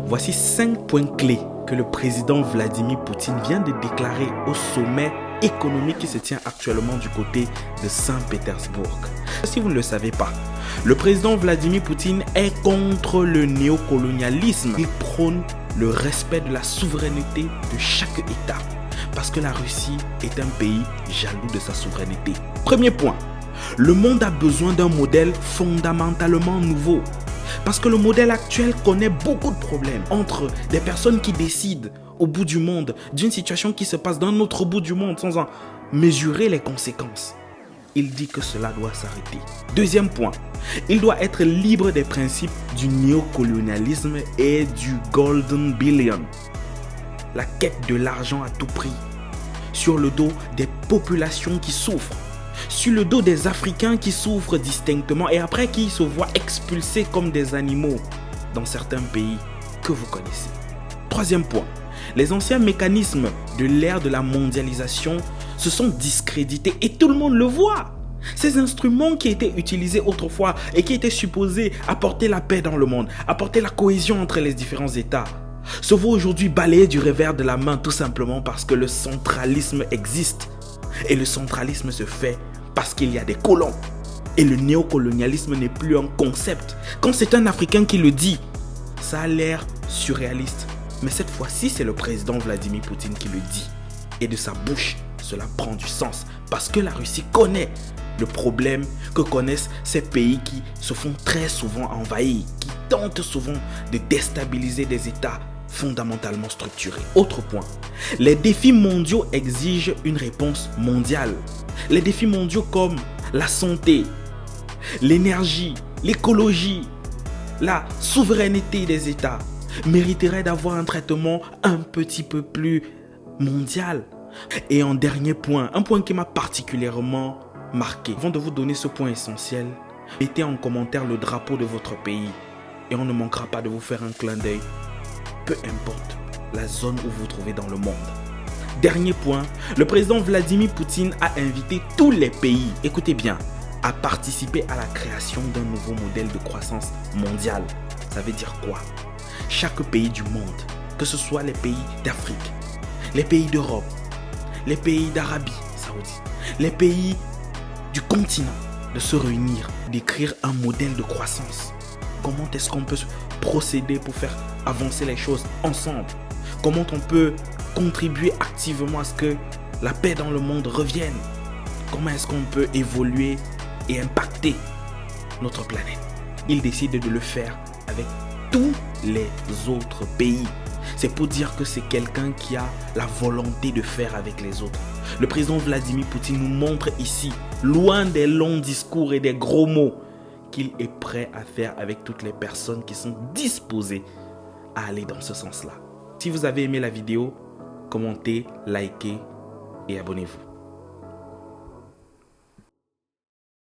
Voici 5 points clés que le président Vladimir Poutine vient de déclarer au sommet économique qui se tient actuellement du côté de Saint-Pétersbourg. Si vous ne le savez pas, le président Vladimir Poutine est contre le néocolonialisme. Il prône le respect de la souveraineté de chaque État parce que la Russie est un pays jaloux de sa souveraineté. Premier point, le monde a besoin d'un modèle fondamentalement nouveau. Parce que le modèle actuel connaît beaucoup de problèmes entre des personnes qui décident au bout du monde d'une situation qui se passe d'un autre bout du monde sans en mesurer les conséquences. Il dit que cela doit s'arrêter. Deuxième point, il doit être libre des principes du néocolonialisme et du Golden Billion. La quête de l'argent à tout prix, sur le dos des populations qui souffrent, sur le dos des Africains qui souffrent distinctement et après qui se voient expulsés comme des animaux dans certains pays que vous connaissez. Troisième point, les anciens mécanismes de l'ère de la mondialisation se sont discrédités et tout le monde le voit. Ces instruments qui étaient utilisés autrefois et qui étaient supposés apporter la paix dans le monde, apporter la cohésion entre les différents États, se voient aujourd'hui balayés du revers de la main tout simplement parce que le centralisme existe. Et le centralisme se fait parce qu'il y a des colons. Et le néocolonialisme n'est plus un concept. Quand c'est un Africain qui le dit, ça a l'air surréaliste. Mais cette fois-ci, c'est le président Vladimir Poutine qui le dit. Et de sa bouche, cela prend du sens. Parce que la Russie connaît le problème que connaissent ces pays qui se font très souvent envahir, qui tentent souvent de déstabiliser des États fondamentalement structurés. Autre point, les défis mondiaux exigent une réponse mondiale. Les défis mondiaux comme la santé, l'énergie, l'écologie, la souveraineté des États mériteraient d'avoir un traitement un petit peu plus mondial. Et en dernier point, un point qui m'a particulièrement marqué. Avant de vous donner ce point essentiel, mettez en commentaire le drapeau de votre pays et on ne manquera pas de vous faire un clin d'œil, peu importe la zone où vous vous trouvez dans le monde. Dernier point, le président Vladimir Poutine a invité tous les pays, écoutez bien, à participer à la création d'un nouveau modèle de croissance mondiale. Ça veut dire quoi? Chaque pays du monde, que ce soit les pays d'Afrique, les pays d'Europe, les pays d'Arabie Saoudite, les pays du continent, de se réunir, d'écrire un modèle de croissance. Comment est-ce qu'on peut procéder pour faire avancer les choses ensemble? Comment on peut contribuer activement à ce que la paix dans le monde revienne? Comment est-ce qu'on peut évoluer et impacter notre planète? Il décide de le faire avec tous les autres pays. C'est pour dire que c'est quelqu'un qui a la volonté de faire avec les autres. Le président Vladimir Poutine nous montre ici, loin des longs discours et des gros mots, qu'il est prêt à faire avec toutes les personnes qui sont disposées à aller dans ce sens-là. Si vous avez aimé la vidéo, commentez, likez et abonnez-vous.